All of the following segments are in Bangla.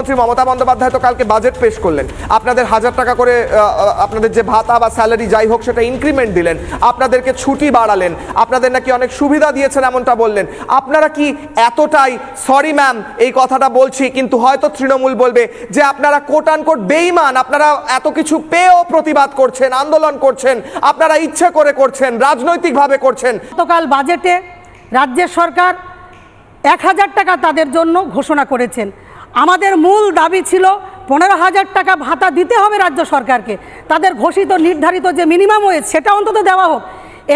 মুখ্যমন্ত্রী মমতা বন্দ্যোপাধ্যায় তো কালকে বাজেট পেশ করলেন, আপনাদের 1000 টাকা করে আপনাদের যে ভাতা বা স্যালারি যাই হোক সেটা ইনক্রিমেন্ট দিলেন, আপনাদেরকে ছুটি বাড়ালেন, আপনাদের নাকি অনেক সুবিধা দিয়েছেন এমনটা বললেন। আপনারা কি এতটাই, সরি ম্যাম এই কথাটা বলছি, কিন্তু হয়তো তৃণমূল বলবে যে আপনারা কোট আনকোট বেঈমান, আপনারা এত কিছু পেয়েও প্রতিবাদ করছেন, আন্দোলন করছেন, আপনারা ইচ্ছে করে করছেন, রাজনৈতিকভাবে করছেন। গতকাল বাজেটে রাজ্যের সরকার 1000 টাকা তাদের জন্য ঘোষণা করেছেন। আমাদের মূল দাবি ছিল 15,000 টাকা ভাতা দিতে হবে রাজ্য সরকারকে, তাদের ঘোষিত নির্ধারিত যে মিনিমাম ওয়েজ সেটা অন্তত দেওয়া হোক।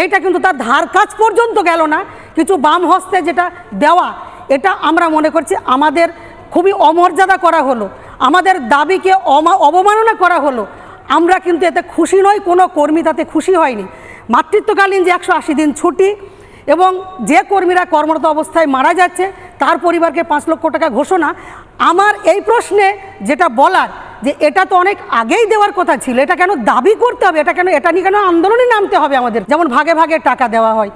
এইটা কিন্তু তার ধার কাজ পর্যন্ত গেল না, কিছু বাম হস্তে যেটা দেওয়া, এটা আমরা মনে করছি আমাদের খুবই অমর্যাদা করা হলো, আমাদের দাবিকে অবমাননা করা হলো। আমরা কিন্তু এতে খুশি নই, কোনো কর্মী তাতে খুশি হয়নি। মাতৃত্বকালীন যে 180 দিন ছুটি এবং যে কর্মীরা কর্মরত অবস্থায় মারা যাচ্ছে তার পরিবারকে 5 লক্ষ টাকা ঘোষণা, আমার এই প্রশ্নে যেটা বলার যে এটা তো অনেক আগেই দেওয়ার কথা ছিল, এটা কেন দাবি করতে হবে, এটা নিয়ে কেন আন্দোলনে নামতে হবে আমাদের? যেমন ভাগে ভাগে টাকা দেওয়া হয়,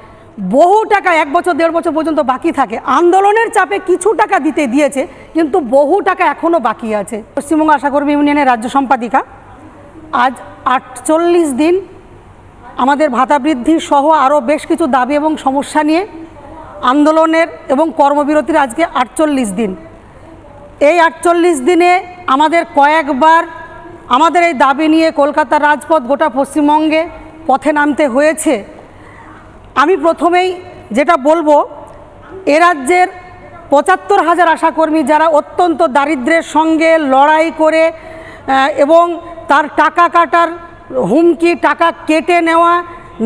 বহু টাকা 1 বছর 1.5 বছর পর্যন্ত বাকি থাকে, আন্দোলনের চাপে কিছু টাকা দিয়েছে, কিন্তু বহু টাকা এখনও বাকি আছে। পশ্চিমবঙ্গ আশাকর্মী ইউনিয়নের রাজ্য সম্পাদিকা, আজ 48 দিন আমাদের ভাতা বৃদ্ধি সহ আরও বেশ কিছু দাবি এবং সমস্যা নিয়ে আন্দোলনের এবং কর্মবিরতির আজকে 48 দিন। এই 48 দিনে আমাদের কয়েকবার আমাদের এই দাবি নিয়ে কলকাতার রাজপথ গোটা পশ্চিমবঙ্গে পথে নামতে হয়েছে। আমি প্রথমেই যেটা বলবো, এ রাজ্যের 75,000 আশাকর্মী যারা অত্যন্ত দারিদ্র্যের সঙ্গে লড়াই করে এবং তার টাকা কাটার হুমকি, টাকা কেটে নেওয়া,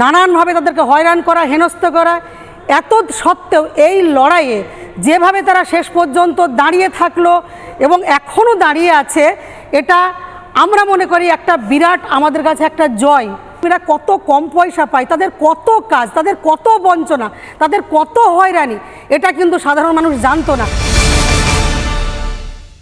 নানানভাবে তাদেরকে হয়রান করা, হেনস্থ করা, এত সত্ত্বেও এই লড়াইয়ে যেভাবে তারা শেষ পর্যন্ত দাঁড়িয়ে থাকলো এবং এখনও দাঁড়িয়ে আছে, এটা আমরা মনে করি একটা বিরাট আমাদের কাছে একটা জয়। এরা কত কম পয়সা পায়, তাদের কত কাজ, তাদের কত বঞ্চনা, তাদের কত হয়রানি, এটা কিন্তু সাধারণ মানুষ জানতো না।